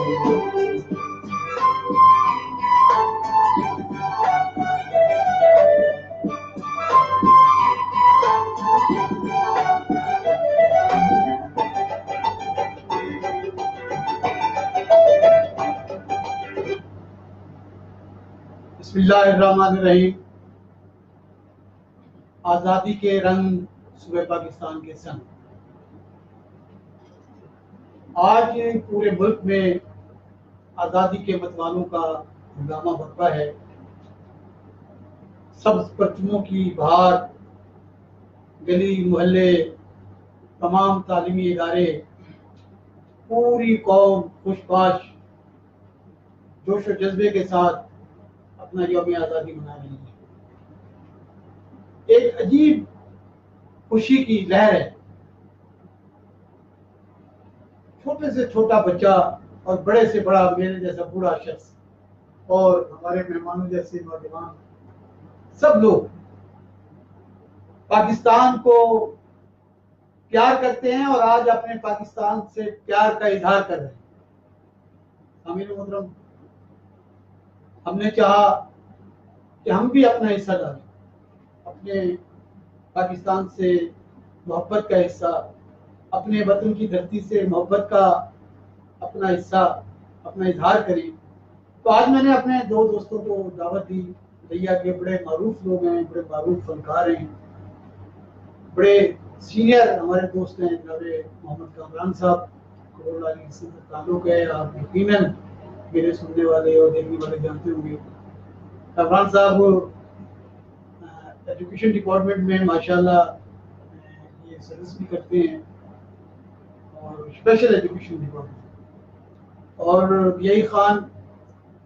بسم اللہ الرحمن الرحیم۔ آزادی کے رنگ صوبہ پاکستان کے سنگ، آج پورے ملک میں آزادی کے متوالوں کا ہنگامہ برپا ہے۔ سبز پرچموں کی بہار، گلی محلے، تمام تعلیمی ادارے، پوری قوم خوش باش جوش و جذبے کے ساتھ اپنا یوم آزادی منا رہی ہے۔ ایک عجیب خوشی کی لہر ہے۔ چھوٹے سے چھوٹا بچہ اور بڑے سے بڑا، میرے جیسا بوڑھا شخص اور ہمارے مہمانوں جیسے نوجوان، سب لوگ پاکستان کو پیار کرتے ہیں اور آج اپنے پاکستان سے پیار کا اظہار کر رہے ہیں۔ امیر محترم، ہم نے چاہا کہ ہم بھی اپنا حصہ ڈالیں، اپنے پاکستان سے محبت کا حصہ، اپنے وطن کی دھرتی سے محبت کا اپنا حصہ، اپنا اظہار کریں۔ تو آج میں نے اپنے دو دوستوں کو دعوت دی۔ لیا کے بڑے معروف لوگ ہیں، بڑے معروف فنکار ہیں، بڑے سینئر ہمارے دوست ہیں، جناب محمد کامران صاحب، کروڑ علی سے تعلق ہے، آپ یقیناً میرے سننے والے اور دیکھنے والے جانتے ہوں گے۔ کامران صاحب ایجوکیشن ڈپارٹمنٹ میں ماشاءاللہ یہ سروس بھی کرتے ہیں، اور اسپیشل ایجوکیشن ڈپارٹمنٹ، اور یہی خان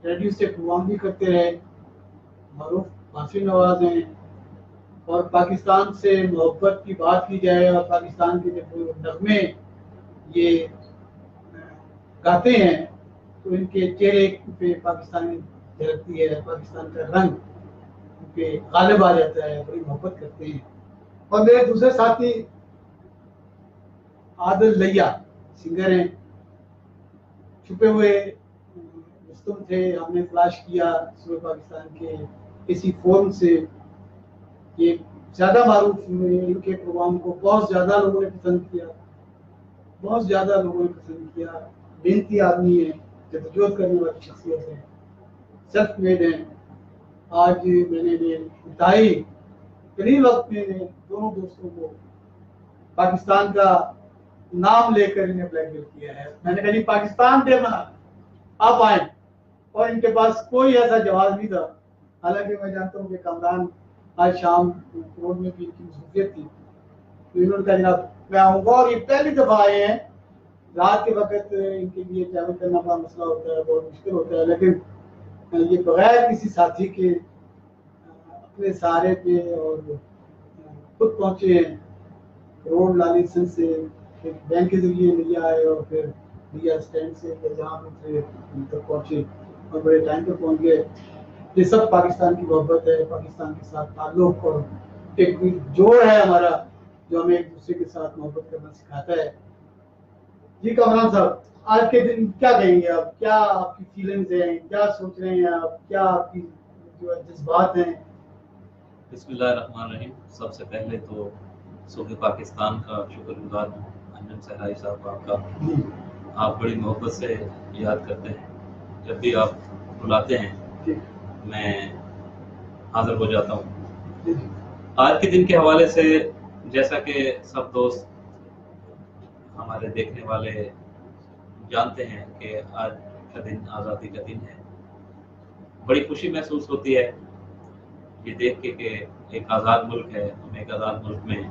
ریڈیو سے پروگرام بھی کرتے رہے، معروف حاصل نواز ہیں، اور پاکستان سے محبت کی بات کی جائے اور پاکستان کے جب نغمے یہ گاتے ہیں تو ان کے چہرے پہ پاکستانی جھلکتی ہے، پاکستان کا رنگ ان پہ غالب آ جاتا ہے، بڑی محبت کرتے ہیں۔ اور میرے دوسرے ساتھی عادل لیا سنگر ہیں، چھپے ہوئے رستم تھے، ہم نے تلاش کیا صوبہ پاکستان کے کسی فورم سے، یہ زیادہ معروف ہوئے، ان کے پروگرام کو بہت زیادہ لوگوں نے پسند کیا، بہت زیادہ لوگوں نے پسند کیا۔ محنتی آدمی ہے، جدوجہد کرنے والی شخصیت ہے، سیلف میڈ ہیں۔ آج میں نے انتہائی قریب وقت میں دونوں دوستوں کو پاکستان کا نام لے کر انہیں بلیک میل کیا ہے۔ میں نے کہا جی پاکستان ڈے منا، آپ آئیں، اور ان کے پاس کوئی ایسا جواز نہیں تھا، حالانکہ میں جانتا ہوں کہ کامران آج شام روڈ میں بھی ان کی مصروفیت تھی، تو انہوں نے کہا جناب میں آؤں گا، اور یہ پہلی دفعہ آئے ہیں۔ رات کے وقت ان کے لیے ٹریول کرنا بڑا مسئلہ ہوتا ہے، بہت مشکل ہوتا ہے، لیکن یہ بغیر کسی ساتھی کے اپنے سہارے پہ اور خود پہنچے ہیں روڈ لالی سن سے، ایک بینک کے ذریعے لیا آئے، اور پھر لیا اسٹینڈ سے جہاں سے تک پہنچے اور بڑے ٹائم پہ پہنچ گئے۔ یہ سب پاکستان کی محبت ہے، پاکستان کے ساتھ تعلق، اور ایک جوڑ ہے ہمارا جو ہمیں ایک دوسرے کے ساتھ محبت کرنا سکھاتا ہے۔ جی کامران صاحب، آج کے دن کیا کہیں گے آپ؟ کیا آپ کی فیلنگز ہیں؟ کیا سوچ رہے ہیں آپ؟ کیا آپ کی جو جذبات ہیں؟ بسم اللہ الرحمن الرحیم۔ سب سے پہلے تو صوبہ پاکستان کا شکر گزار ہوں، انجم صحرائی صاحب آپ کا، آپ بڑی محبت سے یاد کرتے ہیں، جب بھی آپ بلاتے ہیں میں حاضر ہو جاتا ہوں۔ آج کے دن کے حوالے سے جیسا کہ سب دوست ہمارے دیکھنے والے جانتے ہیں کہ آج کا دن آزادی کا دن ہے۔ بڑی خوشی محسوس ہوتی ہے یہ دیکھ کے کہ ایک آزاد ملک ہے، ہم ایک آزاد ملک میں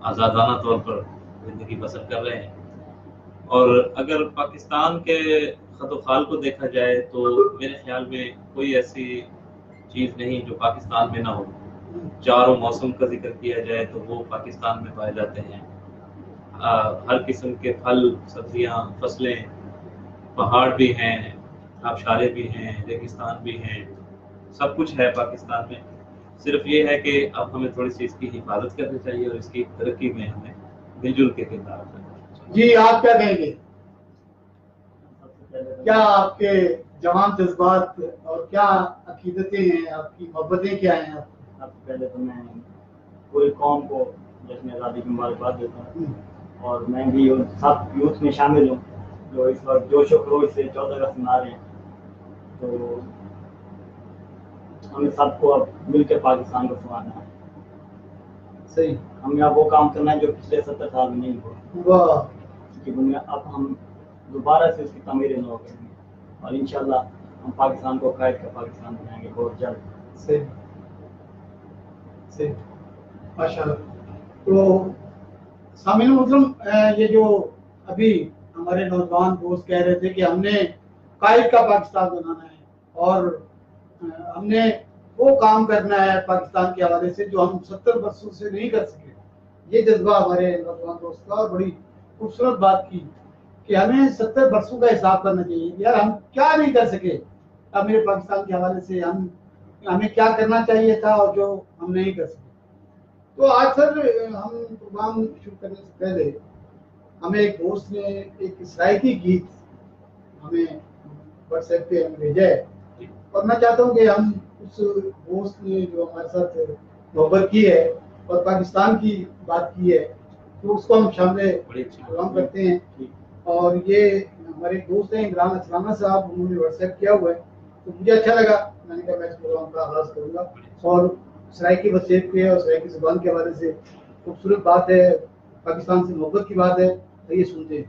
آزادانہ طور پر زندگی بسر کر رہے ہیں۔ اور اگر پاکستان کے خط و خال کو دیکھا جائے تو میرے خیال میں کوئی ایسی چیز نہیں جو پاکستان میں نہ ہو۔ چاروں موسم کا ذکر کیا جائے تو وہ پاکستان میں پائے جاتے ہیں، ہر قسم کے پھل، سبزیاں، فصلیں، پہاڑ بھی ہیں، آبشاریں بھی ہیں، ریگستان بھی ہیں، سب کچھ ہے پاکستان میں۔ صرف یہ ہے کہ اب ہمیں تھوڑی سی اس کی حفاظت کرنی چاہیے اور اس کی ترقی میں ہمیں مل جل کے کردار کرنا چاہیے۔ جی آپ کیا کہیں گے؟ کیا آپ کے جوان جذبات اور کیا عقیدتیں ہیں، آپ کی محبتیں کیا ہیں؟ سب سے پہلے تو میں پوری قوم کو جشن آزادی کی مبارکباد دیتا ہوں، اور میں بھی سب یوتھ میں شامل ہوں جو اس وقت جوش و خروش سے 14 اگست منا رہے ہیں. تو ہمیں سب کو اب مل کے پاکستان کو سنبھالنا ہے. صحیح. ہمیں اب وہ کام کرنا ہے جو پچھلے 70 سال میں نہیں ہوا. واہ. کہ دنیا اب ہم دوبارہ سے اس کی تعمیر نو کریں گے، اور انشاءاللہ ہم پاکستان کو قائد کا پاکستان بنائیں گے بہت جلد. صحیح صحیح، ماشاء اللہ. تو سامعین محترم، یہ جو ابھی ہمارے نوجوان دوست کہہ رہے تھے کہ ہم نے قائد کا پاکستان بنانا ہے اور ہم نے وہ کام کرنا ہے پاکستان کے حوالے سے جو ہم 70 برسوں سے نہیں کر سکے. یہ جذبہ ہمارے نوجوان دوست کا، اور بڑی خوبصورت بات کی کہ ہمیں 70 برسوں کا حساب کرنا چاہیے. یار ہم کیا نہیں کر سکے اب میرے پاکستان کے حوالے سے، ہمیں کیا کرنا چاہیے تھا اور جو ہم نہیں کر سکے. تو آج سر ہم پروگرام شروع کرنے سے پہلے ہمیں ایک دوست نے ایک سرائکی گیت ہمیں واٹس ایپ پہ ہمیں بھیجا ہے، اور میں چاہتا ہوں کہ ہم اس دوست نے جو ہمارے ساتھ محبت کی ہے اور پاکستان کی بات کی ہے تو اس کو ہم شامل پروگرام کرتے ہیں. اور یہ ہمارے دوست ہیں عمران اسلامہ صاحب، انہوں نے واٹس ایپ کیا ہوا ہے، تو مجھے اچھا لگا. میں نے کہا میں اس پروگرام کا آغاز کروں گا، اور سرائکی وصیت کے اور سرائکی زبان کے حوالے سے خوبصورت بات ہے، پاکستان سے محبت کی بات ہے. یہ سنتے ہیں.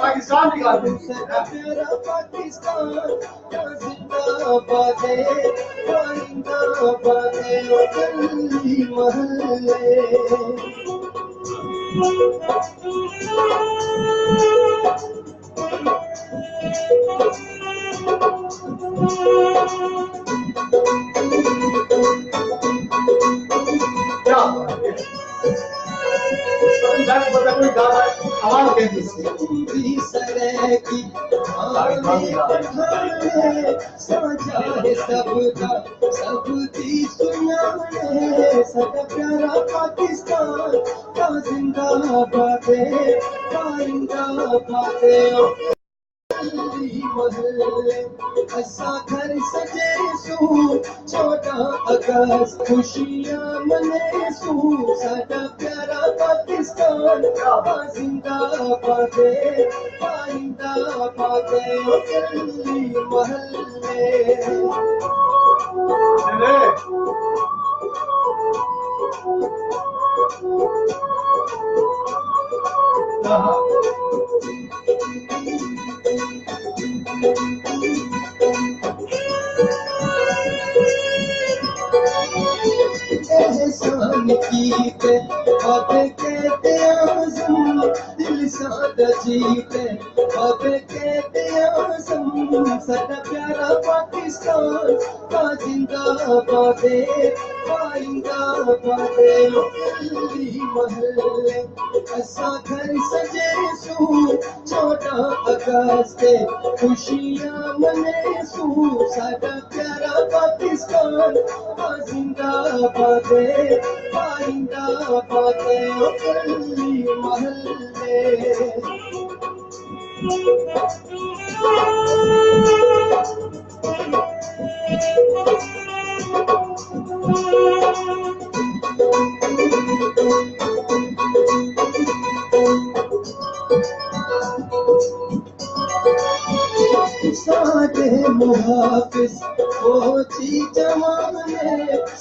پاکستان کی بات خوشیاں منے سو ساڈا پیارا پاکستان زندہ باد آئندہ باد گلی محلے. احسان کیتے اب کہتے اعظم دل سادہ جیتے اب کہتے اعظم سدا پیارا پاکستان کا زندہ باد آئندہ باد گلی محلے. ایسا گھر سجے سو 14 اگست خوشیاں منے سو سدا پیارا پاکستان کا زندہ باد آئندہ باد گلی محلے. ساڈے محافظ فوجی جوانے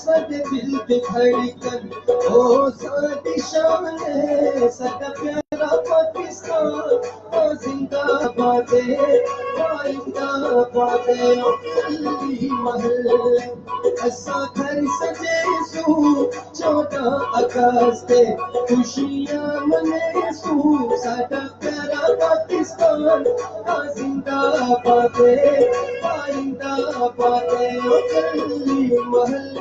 ساڈے دل تے دھڑکن او ساڈی شان ہے ساڈا پیارا پیارا پاکستان زندہ باد آئندہ باد گلی محلے ایسا گھر سجے سو 14 اگست خوشیاں منے سو ساڈا پیارا پاکستان زندہ باد آئندہ باد گلی محلے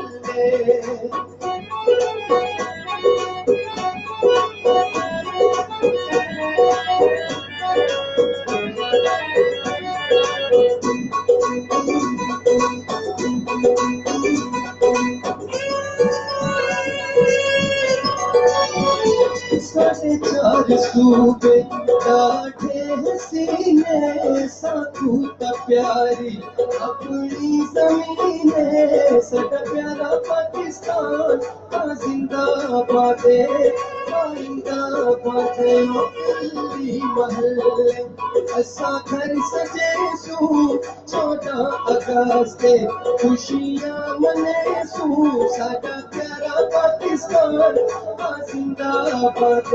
ساڑھے 4 صوبے ڈاٹھے حسینے ساتھو تا پیاری اپنی زمین ساڈا پیارا پاکستان زندہ باد آئندہ باد گلی محلے ایسا گھر سجے سو 14 اگست خوشیاں منے سو ساڈا پیارا پاکستان زندہ باد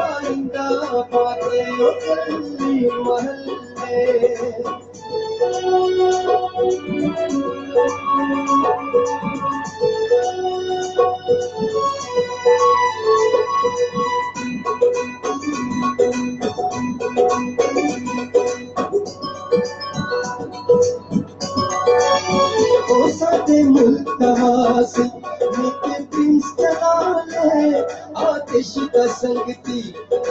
آئندہ باد گلی محلے ساڈے ملک واسی نیک پرنس جلالے آتش دا سنگتی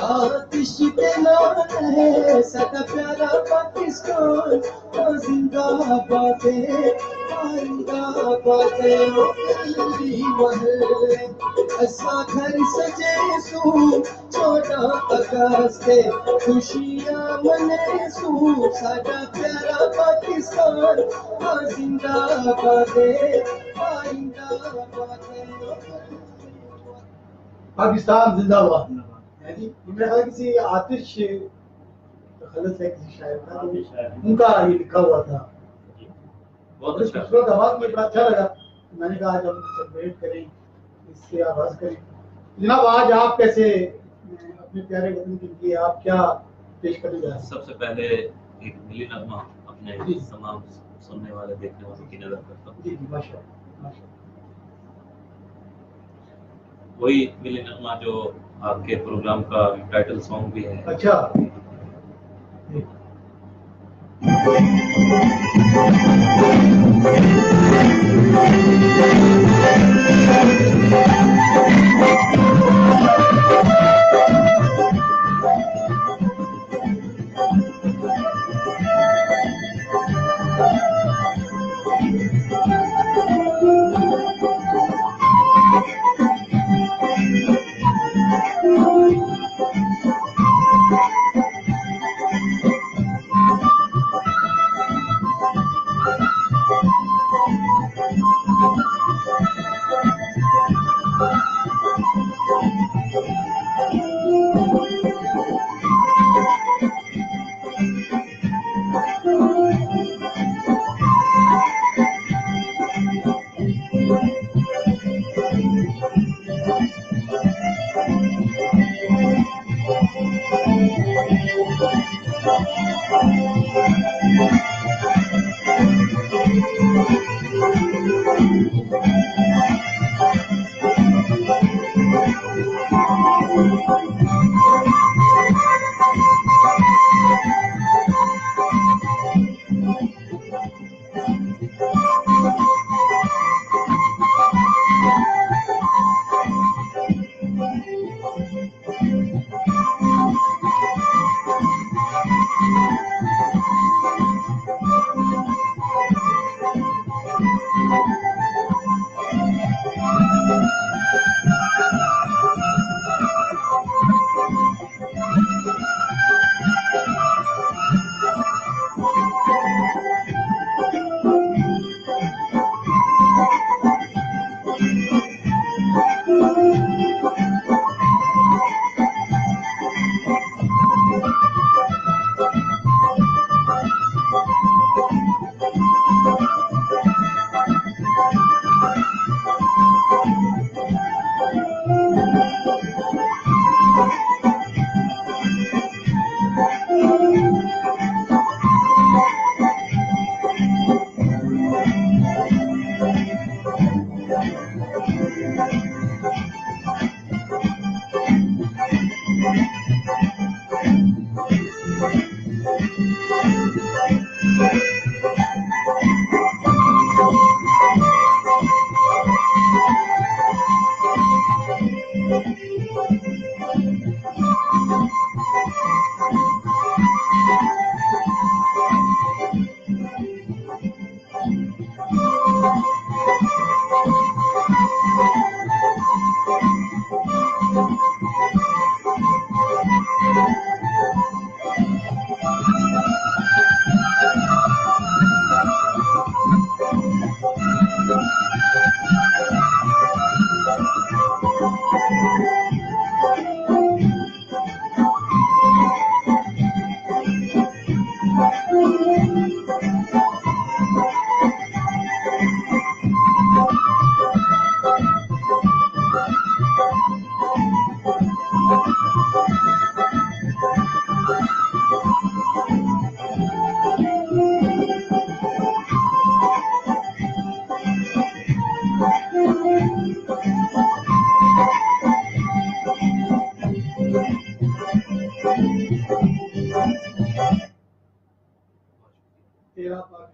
آتش دے نال ہے ساڈا پیارا پاکستان زندہ باد آئندہ باد گلی محلے ایسا گھر سجے سو 14 اگست خوشیاں منے سو ساڈا پیارا پاکستان زندہ باد آئندہ باد پاکستان زندہ باد. یعنی میرا خیال کسی آتش خلط ہے کسی شاعر کا ان کا یہ لکھا ہوا تھا. بہت اچھا. خوبصورت آواز مجھے بڑا اچھا لگا. میں نے کہا آج ہم سیلیبریٹ کریں اس سے آغاز کریں. جناب آج آپ کیسے اپنے پیارے وطن کے لیے آپ کیا پیش کرنے جا رہے ہیں؟ سب سے پہلے ایک ملی نغمہ اپنے تمام سننے والے دیکھنے والوں کی نظر کرتا ہوں. جی جی ماشاء اللہ ماشاء اللہ. وہی ملی نغمہ جو آپ کے پروگرام کا ٹائٹل سانگ بھی ہے. اچھا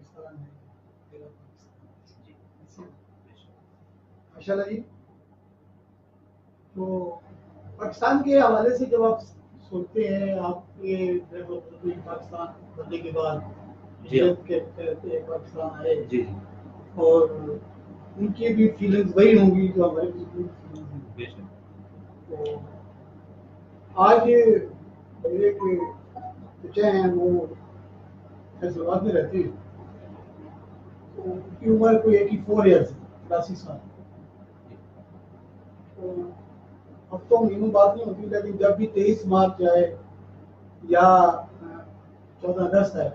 پاکستان ہے تیرا پاکستان جی بے شک ماشاء اللہ جی. تو پاکستان کے حوالے سے جب آپ سنتے ہیں آپ کے پاکستان بننے کے بعد جی ہجرت کے تحت پاکستان آئے جی جی اور ان کی بھی فیلنگز وہی ہوں گی جو ہماری فیلنگز ہیں. بے شک تو آج میرے کے بچے ہیں وہ حیدرآباد میں رہتے ہیں. تو ان کی عمر کوئی 84 ایئرس ہے, 83 سال. تو اب تو مینو بات نہیں ہوتی, لیکن جب بھی 23 مارچ آئے یا 14 اگست ہے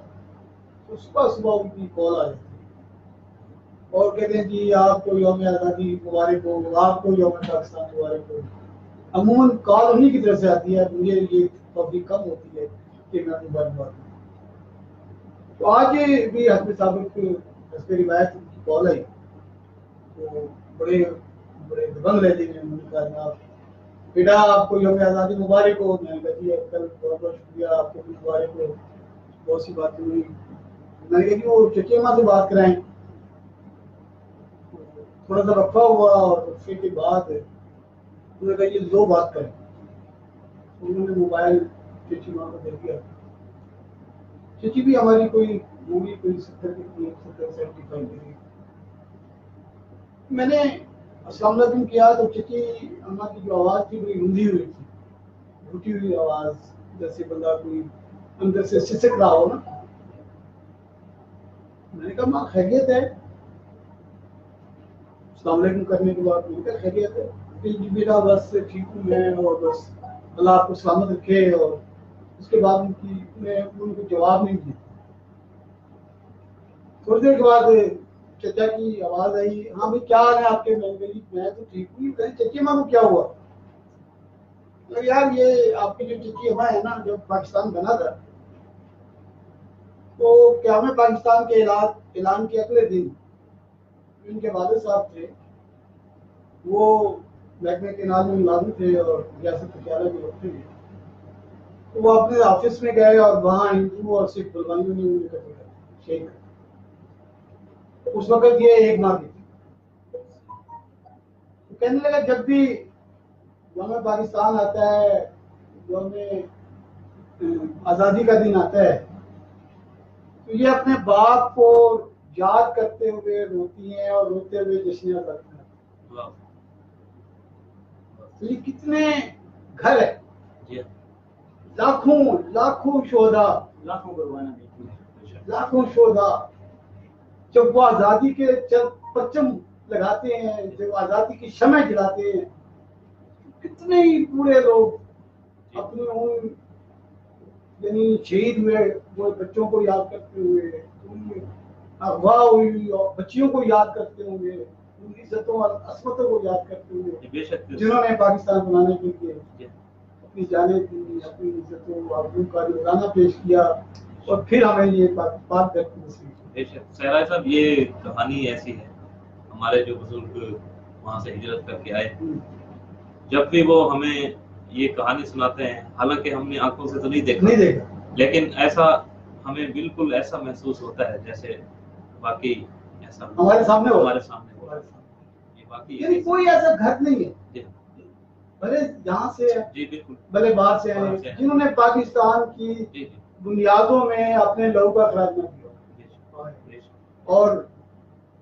تو صبح ان کی کال آ جاتی ہے اور کہتے ہیں جی آپ کو یوم آزادی مبارک ہو, آپ کو یوم پاکستان مبارک ہو. عموماً کال انہیں کی طرف سے آتی ہے, مجھے یہ پبلک کم ہوتی ہے کہ میں مبارکباد دوں. تو آج بھی حسب ثابت حسب روایت کی کال آئی تو بڑے دبنگ رہتے ہیں. انہوں نے کہا جناب بیٹا آپ کو یوم آزادی مبارک ہو. میں نے کہا جی کل بہت بہت شکریہ, آپ کو بھی مبارک ہو. بہت سی باتیں ہوئی. میں نے کہا جی وہ چچی اماں سے بات کرائیں. تھوڑا سا وقفہ ہوا اور وقفے کے بعد انہوں نے کہا یہ دو بات کریں. انہوں نے موبائل چچی ماں کو دے دیا. چچی بھی ہماری کوئی 70 کی 75 کی. میں نے السلام علیکم کیا تو چچی اماں کی جو آواز تھی بڑی رندی ہوئی تھی, گھٹی ہوئی آواز, جیسے بندہ کوئی اندر سے سسک رہا ہو نا. میں نے کہا ماں خیریت ہے؟ السلام علیکم کرنے کے بعد میں نے کہا خیریت ہے؟ جی بیٹا بس ٹھیک ہوں میں, اور بس اللہ آپ کو سلامت رکھے. اور اس کے بعد ان کو جواب نہیں دیا. تھوڑی دیر کے بعد چچا کی آواز آئی, ہاں بھائی کیا حال ہے آپ کے؟ میں تو ٹھیک ہوں. چچی ماں کو کیا ہوا؟ یار یہ آپ کی جو چچی اماں ہے نا, جب پاکستان بنا تھا تو قیام پاکستان کے اعلان کے اگلے دن ان کے والد صاحب تھے, وہ محکمہ کینال میں ملازم تھے اور ریاست پٹیالہ کے وقت تھے. تو وہ اپنے آفس میں گئے اور وہاں ہندو اور سکھ بلوانیوں نے انہیں اکٹھے کر شیک کر. اس وقت یہ 1 ماہ کی تھی. کہنے لگا جب بھی یوم پاکستان آتا ہے, یوم آزادی کا دن آتا ہے, تو یہ اپنے باپ کو یاد کرتے ہوئے روتی ہیں اور روتے ہوئے جشنیاں کرتے ہیں. تو یہ کتنے گھر ہے, لاکھوں شہدا, لاکھوں قربانیاں دیتی ہیں. لاکھوں شہدا جب وہ آزادی کے جب پرچم لگاتے ہیں, جب آزادی کی شمع جلاتے ہیں, کتنے ہی پورے لوگ اپنے ان یعنی شہید ہوئے وہ بچوں کو یاد کرتے ہوئے, اغوا ہوئی اور بچیوں کو یاد کرتے ہوئے, ان عزتوں اور عصمتوں کو یاد کرتے ہوئے, جنہوں نے پاکستان بنانے کے لیے اپنی جانیں دی, اپنی عزتوں آبرو کا نذرانہ پیش کیا, اور پھر ہمیں یہ بات کرتی نصیب. بے شک سہرائے صاحب, یہ کہانی ایسی ہے, ہمارے جو بزرگ وہاں سے ہجرت کر کے آئے, جب بھی وہ ہمیں یہ کہانی سناتے ہیں, حالانکہ ہم نے آنکھوں سے تو نہیں دیکھا, لیکن ایسا ہمیں بالکل ایسا محسوس ہوتا ہے جیسے واقعی ایسا ہمارے سامنے ہو. یہ واقعی یعنی کوئی ایسا گھر نہیں ہے بھلے جہاں سے جی بالکل بھلے باہر سے آئے جنہوں نے پاکستان کی بنیادوں میں اپنے لہو کا خراج نہ کیا. اور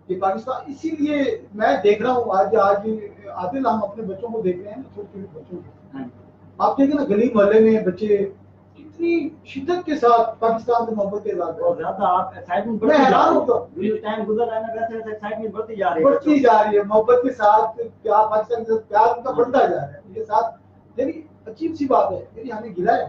یہ پاکستان اسی لیے میں دیکھ رہا ہوں آج عادل ہم اپنے بچوں کو دیکھ رہے ہیں, چھوٹے چھوٹے بچوں کو آپ دیکھیں نا گلی محلے میں بچے اتنی شدت کے ساتھ پاکستان سے محبت کے ساتھ, اور زیادہ آپ ایکسائٹمنٹ میں حیران ہوتا ہوں, ٹائم گزر رہا ہے نا ویسے ایکسائٹمنٹ بڑھتی جا رہی ہے محبت کے ساتھ پیار, پاکستان کے ساتھ پیار ان کا بڑھتا جا رہا ہے. ان کے ساتھ یعنی عجیب سی بات ہے, یعنی ہمیں گلا ہے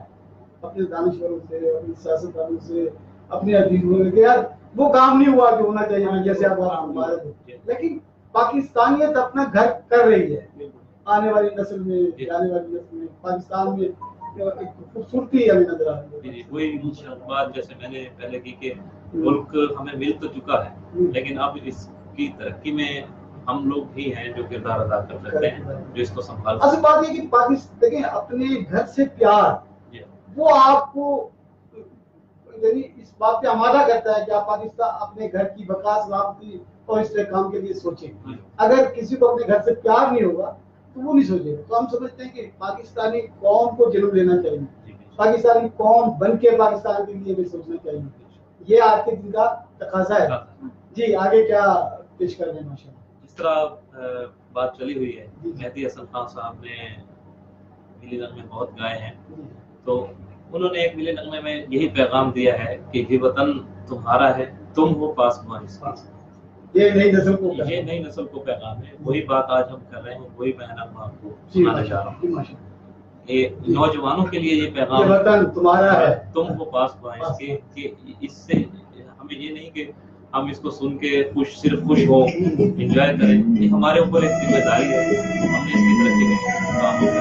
اپنے دانشوروں سے, اپنے سیاستدانوں سے, اپنے عزیزوں سے کہ یار وہ کام نہیں ہوا جو ہونا چاہیے جیسے آپ مبارک ہو, لیکن پاکستانیت اپنا گھر کر رہی ہے. آنے والی نسل میں, آنے والی نسل میں پاکستان میں ایک خوبصورتی ہمیں نظر آ رہی ہے. وہی بات جیسے میں نے پہلے کی کہ ملک ہمیں مل تو چکا ہے, لیکن اب اس کی ترقی میں ہم لوگ بھی ہیں جو کردار ادا کر سکتے ہیں, جو اس کو سنبھال. اصل بات یہ کہ پاکستان دیکھیں اپنے گھر سے پیار وہ آپ کو یعنی اس بات پہ آمادہ کرتا ہے کہ آپ پاکستان اپنے گھر کی بقا سلامتی اور اس طرح کام کے لیے سوچیں. اگر کسی کو اپنے گھر سے پیار نہیں ہوگا تو وہ نہیں سوچے گا. تو ہم سمجھتے ہیں کہ پاکستانی قوم کو جنم لینا چاہیے, پاکستانی قوم بن کے پاکستان کے لیے بھی سوچنا چاہیے. یہ آج کے دن کا تقاضا ہے. جی آگے کیا پیش کر دیں ماشاء اللہ. اس طرح بات چلی ہوئی ہے. مہدی حسن خان صاحب نے ملی نغمے بہت گائے ہیں, تو انہوں نے ایک ملی نغمے میں یہی پیغام دیا ہے کہ یہ وطن تمہارا ہے, تم ہو پاسباں اس کا. یہ نئی نسل کو پیغام ہے. وہی بات آج ہم کر رہے ہیں, وہی میں آپ کو سنانا چاہ رہا ہوں. یہ نوجوانوں کے لیے یہ پیغام وطن تمہارا ہے, تم ہو پاسباں اس کے, کہ اس سے ہمیں یہ نہیں کہ ہم اس کو سن کے صرف خوش ہو, انجوائے کریں. یہ ہمارے اوپر ایک ذمہ داری ہے, ہم نے اس کی ترقی میں کام کرنا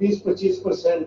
20-25%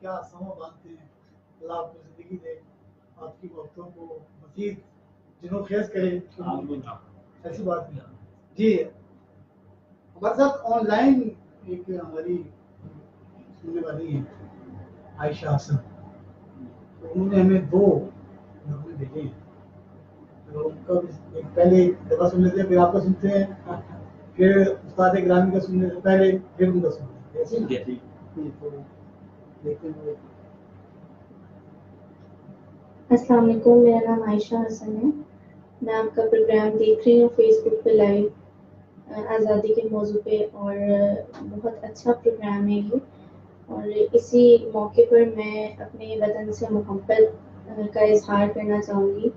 کیا سما باندھتے ہیں. اللہ آپ کو زندگی دے, آپ کی وقتوں کو مزید جنوں خیز کرے. ایسی بات نہیں. جی ہمارے ساتھ آن لائن ایک ہماری سننے والی ہیں عائشہ حسن, تو انہوں نے ہمیں 2 نغمے بھیجے ہیں. تو ان کا پہلے دفعہ سن لیتے ہیں, پھر آپ کا سنتے ہیں, پھر استاد گرامی کا سننے سے پہلے پھر ان کا سنتے ہیں. ایسے نا, تو دیکھتے ہیں. السلام علیکم, میرا نام عائشہ حسن ہے. میں آپ کا پروگرام دیکھ رہی ہوں فیس بک پہ لائیو آزادی کے موضوع پہ, اور بہت اچھا پروگرام ہے یہ. اور اسی موقع پر میں اپنے وطن سے محبت کا اظہار کرنا چاہوں گی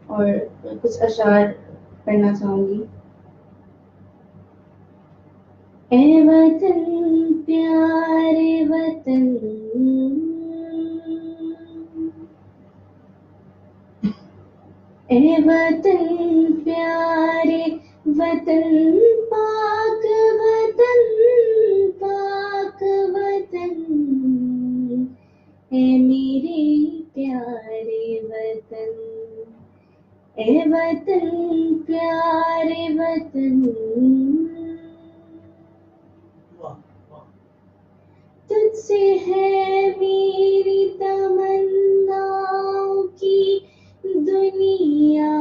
اور کچھ اشعار پڑھنا چاہوں گی. اے وطن پیارے وطن, اے وطن پیارے وطن, پاک وطن پاک وطن, اے میرے پیارے وطن, اے وطن پیارے وطن. تجھ سے ہے میری تمناؤں کی دنیا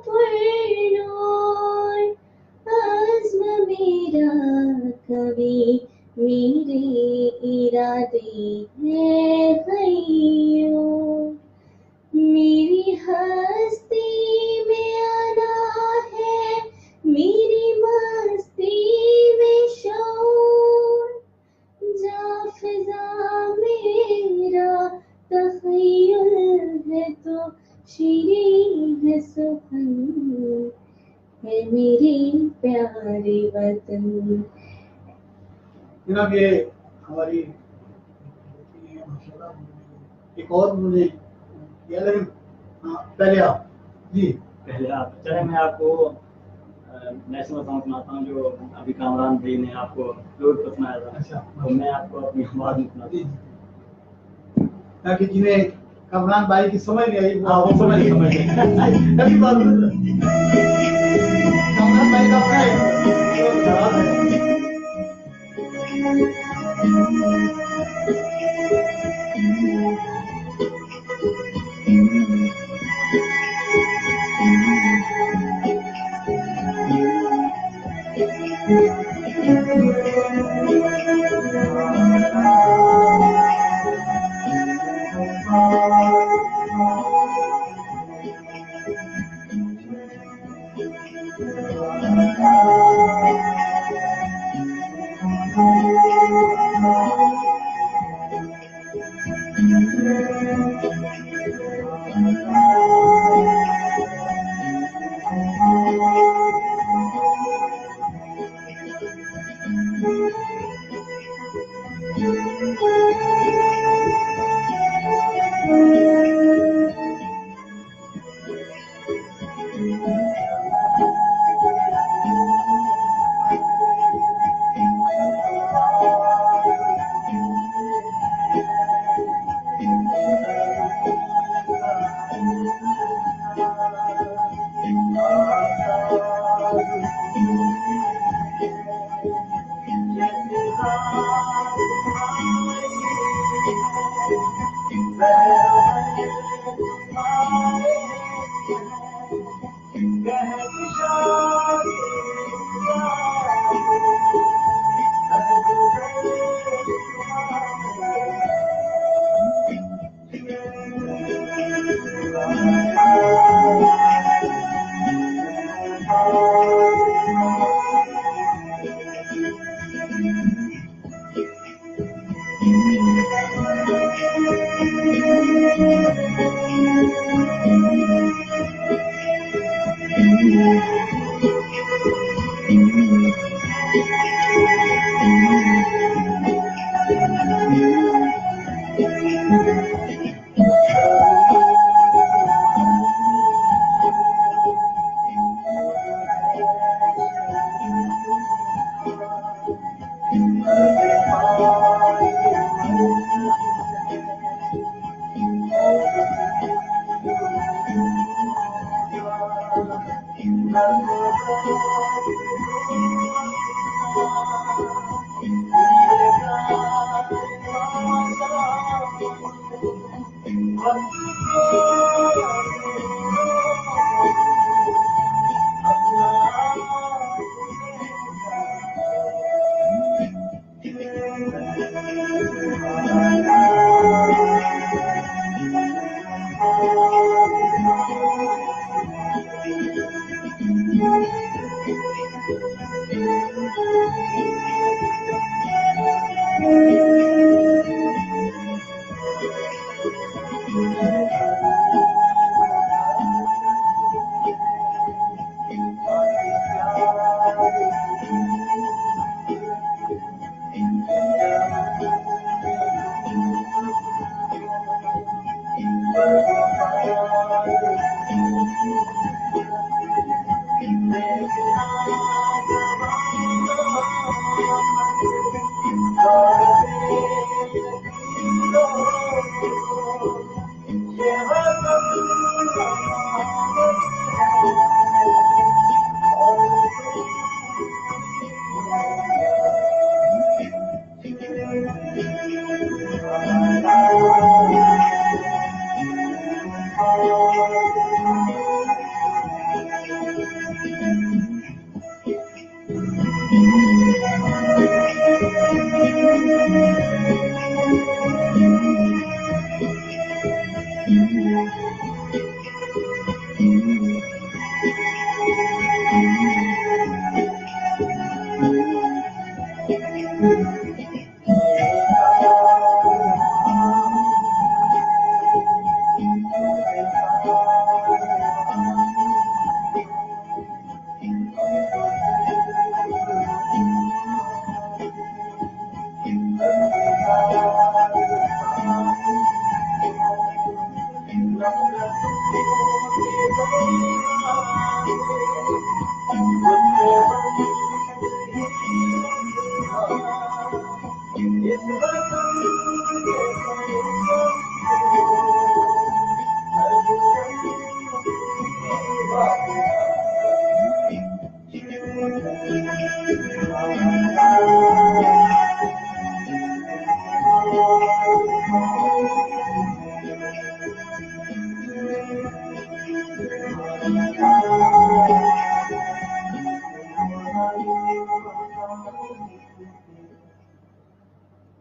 پرنور, عزم میرا کبھی میرے ارادے ہے غیور. میری ہستی میں انا ہے, میری مستی میں شعور, جا فضا میرا تخیل ہے تو شیریں ہے سخن, ہے میرے پیارے وطن. جناب یہ ہماری ایک اور انہوں نے کیا, لیکن پہلے آپ. جی پہلے آپ. چلے میں آپ کو نیشنل سانگ سناتا ہوں جو ابھی کامران بھائی نے آپ کو لوڈ پر سنایا تھا. اچھا, تو میں آپ کو اپنی آواز میں سناتا ہوں تاکہ جنہیں کامران بھائی کی سمجھ نہیں آئی وہ سمجھ لیں. کامران بھائی کا اپنا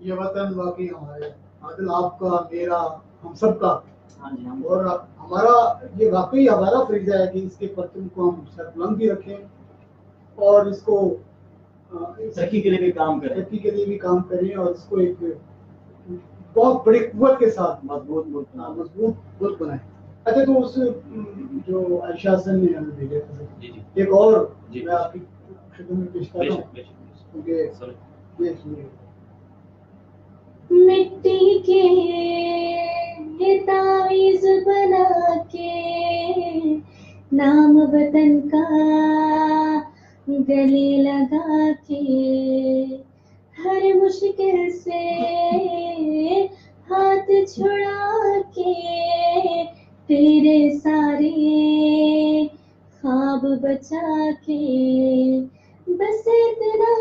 یہ وطن واقعی ہمارا ہے، عادل آپ کا، میرا، ہم سب کا، ہاں جی ہم اور ہمارا یہ واقعی ہمارا فریضہ ہے کہ اس کے پرچم کو ہم سر بلند بھی رکھیں اور اس کو ترقی کے لیے بھی کام کریں، ترقی کے لیے بھی کام کریں اور اس کو ایک بہت بڑی قوت کے ساتھ مضبوط ملک بنا دیں۔ مضبوط ملک بنائیں۔ اچھا تو اس جو عائشہ حسن نے ہمیں بھیجا تھا جی جی ایک اور جی میں آپ کی خدمت میں پیش کر بے رہا شک ہوں بے شک بے شک۔ کیونکہ سنیں۔ یہ سنیے مٹی کے تعویذ بنا کے نام وطن کا گلے لگا کے ہر مشکل سے ہاتھ چھڑا کے تیرے سارے خواب بچا کے بس اتنا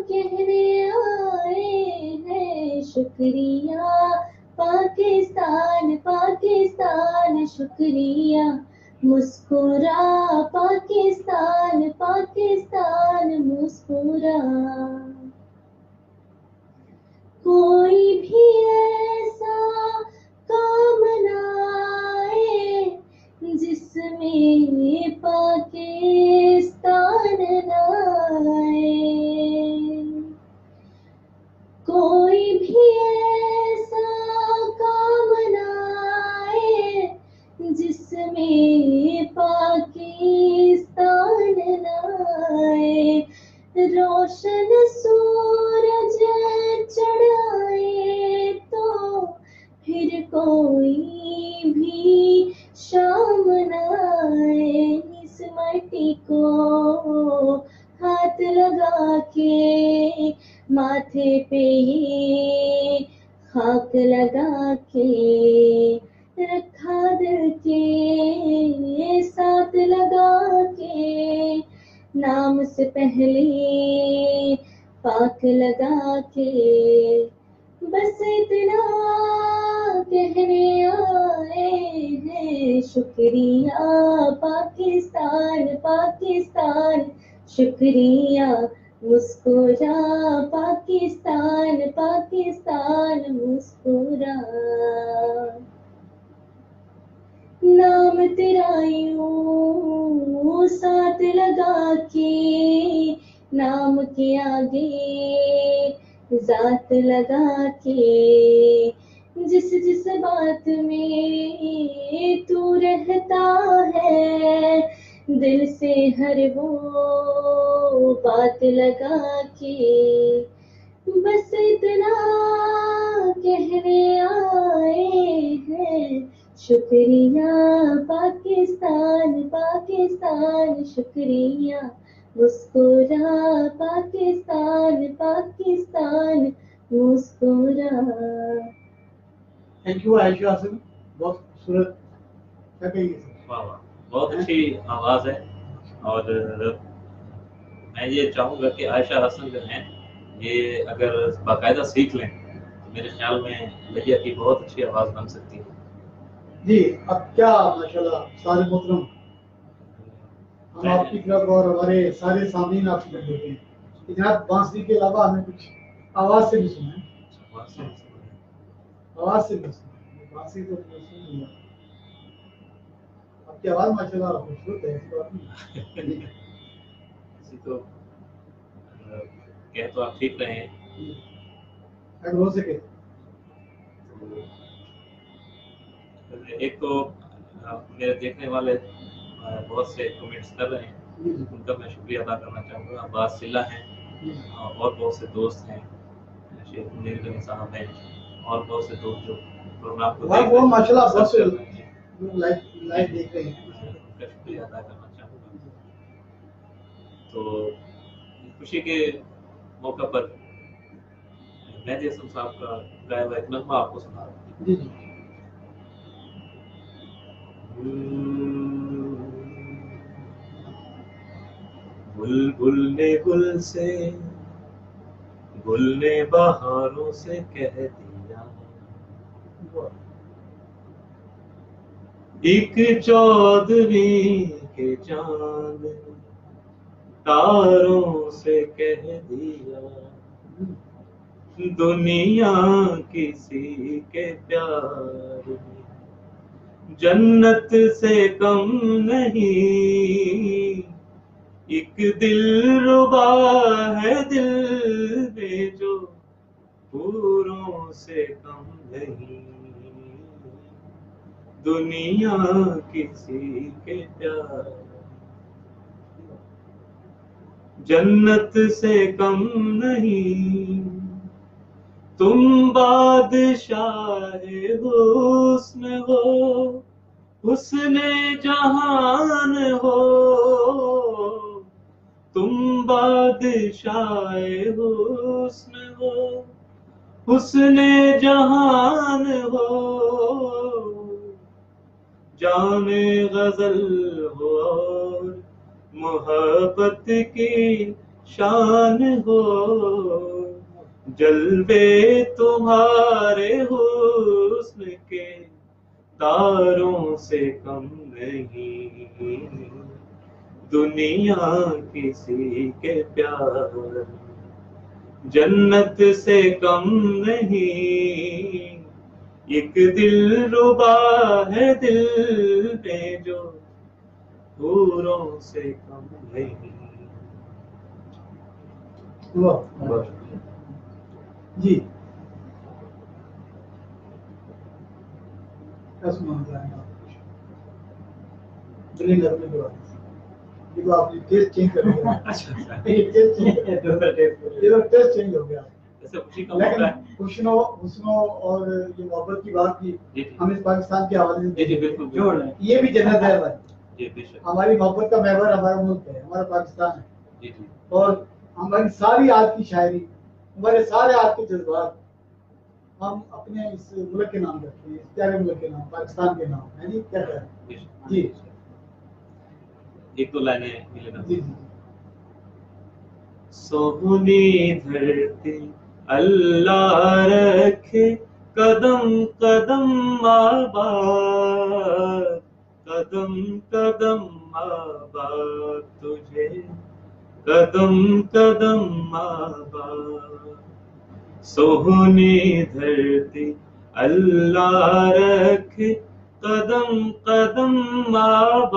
کہنے آئے ہیں شکریہ پاکستان پاکستان شکریہ مسکرا پاکستان پاکستان مسکرا کوئی بھی ایسا کام لائے جس میں پاکستان لائے کوئی بھی ایسا کام لائے جس میں پاکستان لائے روشن سورج چڑھائے تو پھر کوئی بھی شام لائے اس مٹی کو ہاتھ لگا کے ماتھے پہ یہ خاک لگا کے رکھا دل کے ساتھ لگا کے نام سے پہلے پاک لگا کے بس اتنا کہنے آئے ہیں شکریہ پاکستان پاکستان شکریہ مسکرا پاکستان پاکستان مسکرا نام تیرا یوں ساتھ لگا کے نام کے آگے ذات لگا کے جس جس بات میں تو رہتا ہے دل سے ہر وہ بات لگا کے بس اتنا کہنے آئے ہیں شکریہ پاکستان پاکستان شکریہ مسکرا پاکستان پاکستان مسکرا تھینک یو عائشہ حسن، بہت خوبصورت، کیا کہیں گے سر؟ واہ واہ، بہت اچھی آواز ہے، اور میں یہ چاہوں گا کہ عائشہ حسن جو ہیں یہ اگر باقاعدہ سیکھ لیں تو میرے خیال میں لہیا کی بہت اچھی آواز بن سکتی ہے۔ جی اب کیا ماشاءاللہ سارے محترم، ہم آپ کی طرف اور ہمارے سارے سامعین آپ کی طرف دیتے ہیں کہ جناب بانسری کے علاوہ ہمیں کچھ آواز سے بھی سنیں، آواز سے بھی سنیں، بانسری تو سن لیا، آپ کی آواز ماشاءاللہ خوبصورت ہے، ایسی بات نہیں ہے۔ اسی تو کہہ تو آپ ٹھیک رہے ہیں، اگر ہو سکے ایک تو میرے دیکھنے والے بہت سے کمنٹس کر رہے ہیں، ان کا میں شکریہ ادا کرنا چاہوں گا۔ عباس سلہ ہیں اور بہت سے دوست ہیں، شیخ منیر گنی صاحب ہیں اور بہت سے دوست جو پروگرام کو دیکھ وہ ماشاءاللہ بہت سے رہے ہیں، لائیو دیکھ رہے ہیں۔ ان کا شکریہ ادا کرنا چاہوں گا۔ تو خوشی کے موقع پر مہدی حسن صاحب کا گایا ہوا ایک نغمہ آپ کو سنا رہا ہوں۔ جی جی بلبل نے گل سے، گل نے بہاروں سے کہہ دیا، ایک چودھویں کے چاند تاروں سے کہہ دیا، دنیا کسی کے پیار میں جنت سے کم نہیں، ایک دل ربا ہے دل میں جو پوروں سے کم نہیں، دنیا کسی کے پیار جنت سے کم نہیں، تم بادشاہ حسن ہو، حسن جہان ہو، تم بادشاہ حسن ہو، حسن جہان ہو، جام غزل ہو اور محبت کی شان ہو، جلوے تمہارے حسن کے تاروں سے کم نہیں، دنیا کسی کے پیار جنت سے کم نہیں، ایک دل ربا ہے دل میں جو حوروں سے کم نہیں۔ واہ جی یہ تو آپ نے ٹیسٹ چینج کر دیا، ٹیسٹ چینج ہو گیا، ایسے خوشی کا لیکن موقع ہے۔ حسنوں اور یہ محبت کی بات کی جی جی ہم اس پاکستان کے حوالے سے جی بالکل جوڑ رہے ہیں، یہ بھی جنت ہے بھائی، جی بے شک ہماری محبت کا محور ہمارا ملک ہے، ہمارا پاکستان ہے، جی جی اور ہماری ساری آج کی شاعری، ہمارے سارے آج کے جذبات ہم اپنے اس ملک کے نام رکھتے ہیں، اس پیارے ملک کے نام، پاکستان کے نام ہے جی، کیا کہہ رہے ہیں؟ بے شک۔ جی ایک دو لائنیں ملے نا۔ جی جی سونی دھرتی اللہ رکھے قدم قدم آباد، قدم قدم آباد تجھے، قدم قدم آباد، سونی دھرتی اللہ رکھے قدم قدم آباد،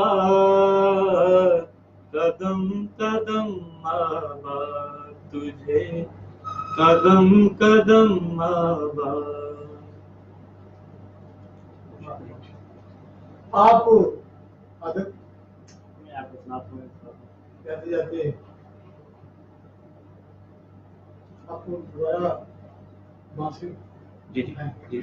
قدم قدم آباد تجھے، قدم قدم آباد۔ آپ عادت میں آپ کو سناتا ہوں اس وقت۔ کہتے جاتے آپ کو دوبارہ بانسری جی جی جی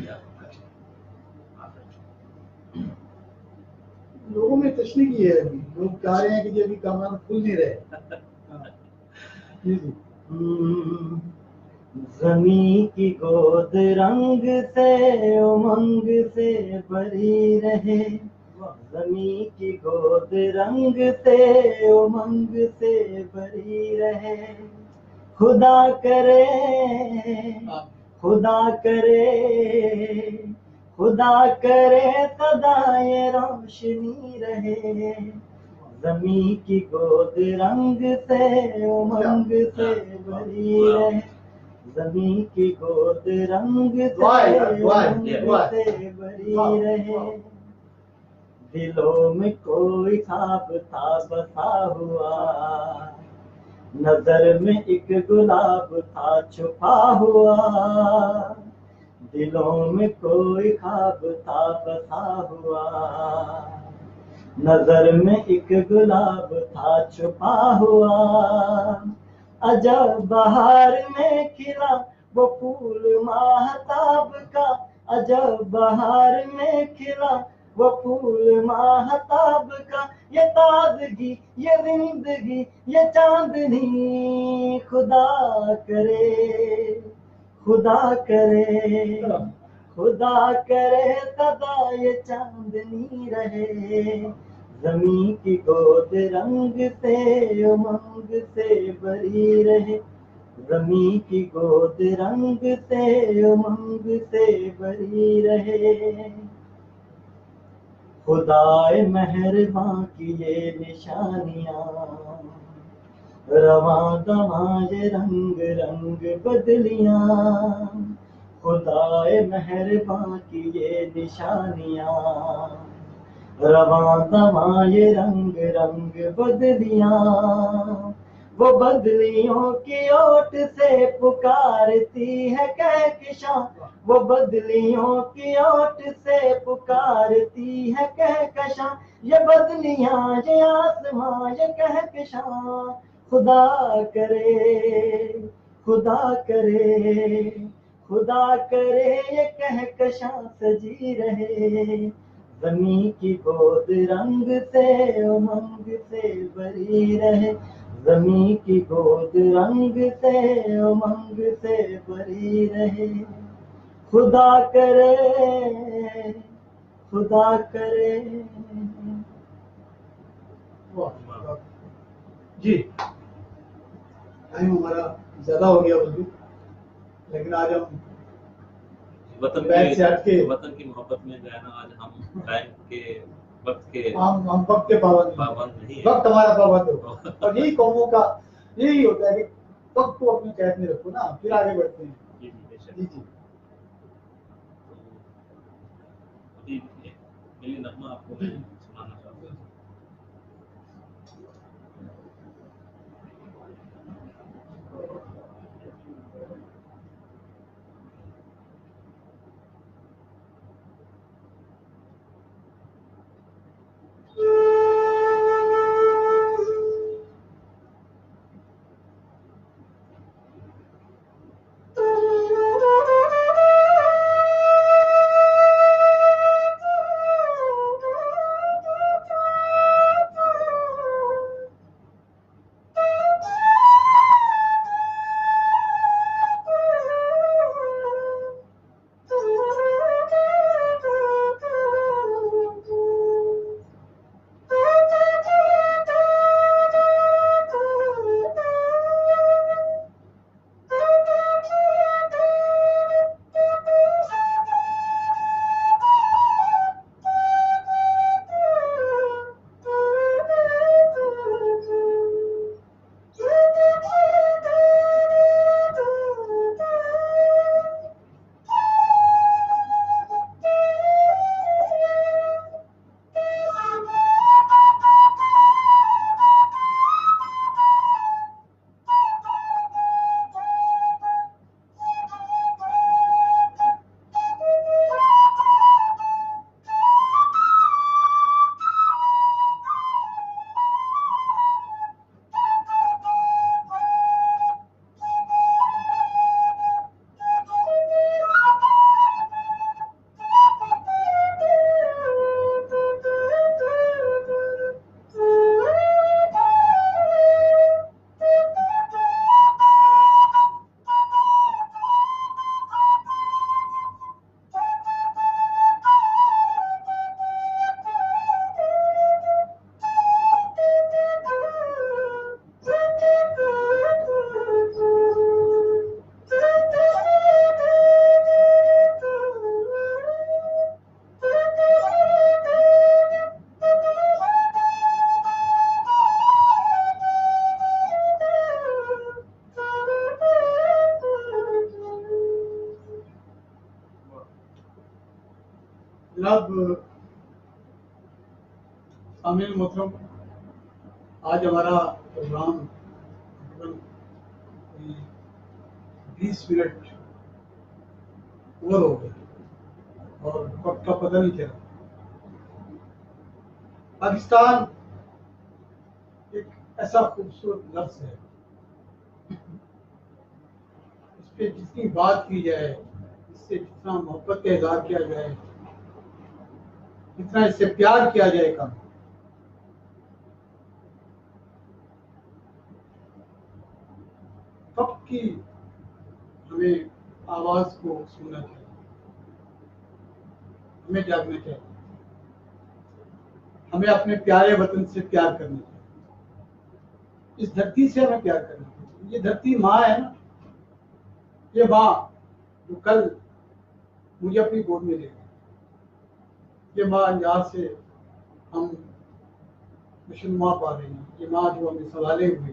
لوگوں میں تشریح کی ہے، ابھی لوگ چاہ رہے ہیں کہ یہ ابھی کامران کھل نہیں رہے۔ جی جی زمین کی گود رنگ سے امنگ سے بھری رہے، زمین کی گود رنگ سے امنگ سے بھری رہے، خدا کرے خدا کرے خدا کرے سدا یہ روشنی رہے، زمین کی گود رنگ سے امنگ سے بھری رہے، زمین کی گود رنگ سے امنگ سے بھری رہے، دلوں میں کوئی خواب تھا بسا ہوا، نظر میں ایک گلاب تھا چھپا ہوا، دلوں میں کوئی خواب تھا بسا ہوا، نظر میں ایک گلاب تھا چھپا ہوا، عجب بہار میں کھلا وہ پھول ماہتاب کا، عجب بہار میں کھلا وہ پھول ماہتاب کا، یہ تازگی یہ زندگی یہ چاندنی، خدا کرے خدا کرے خدا کرے سدا یہ چاندنی رہے، زمین کی گود رنگ سے امنگ سے بھری رہے، زمین کی گود رنگ سے امنگ سے بھری رہے، خدائے مہرباں کی یہ نشانیاں، رواں دواں یہ رنگ رنگ بدلیاں، خدائے مہرباں کی یہ نشانیاں، رواں دواں یہ رنگ رنگ بدلیاں، وہ بدلیوں کی اوٹ سے پکارتی ہے کہکشاں، وہ بدلیوں کی اوٹ سے پکارتی ہے کہکشاں، یہ بدلیاں یہ آسماں یہ کہکشاں، خدا کرے خدا کرے خدا کرے یہ کہکشاں سجی رہے، زمین کی گود رنگ سے امنگ سے بھری رہے، زمین کی گود رنگ سے امنگ سے بھری رہے، خدا کرے خدا کرے۔ جی ٹائم ہمارا زیادہ ہو گیا اردو، لیکن آج ہم وطن کی محبت میں جو ہے نا، آج ہم ٹائم کے وقت کے ہم وقت کے پابند نہیں ہیں، وقت ہمارا پابند ہو، اور یہی قوموں کا یہی ہوتا ہے کہ وقت کو اپنی قید میں رکھو نا، پھر آگے بڑھتے ہیں۔ جی جی بے شک۔ جی جی ابھی ملی نغمہ آپ کو میں سنانا چاہتا ہوں۔ جناب سامعین محترم، آج ہمارا پروگرام 20 منٹ اوور ہو گیا اور وقت کا پتہ نہیں چلا۔ پاکستان ایک ایسا خوبصورت لفظ ہے، اس پہ جتنی بات کی جائے، اس سے جتنا محبت کا اظہار کیا جائے، جتنا اس سے پیار کیا جائے کم۔ وقت کی ہمیں آواز کو سننا چاہیے، ہمیں جاگنا چاہیے، ہمیں اپنے پیارے وطن سے پیار کرنا چاہیے، اس دھرتی سے ہمیں پیار کرنا چاہیے۔ یہ دھرتی ماں ہے نا، یہ ماں جو کل مجھے اپنی گود میں لے گئی، یہ ماں یہاں سے ہم مشن ماں پا رہے ہیں، یہ ماں جو ہمیں سنبھالے ہوئے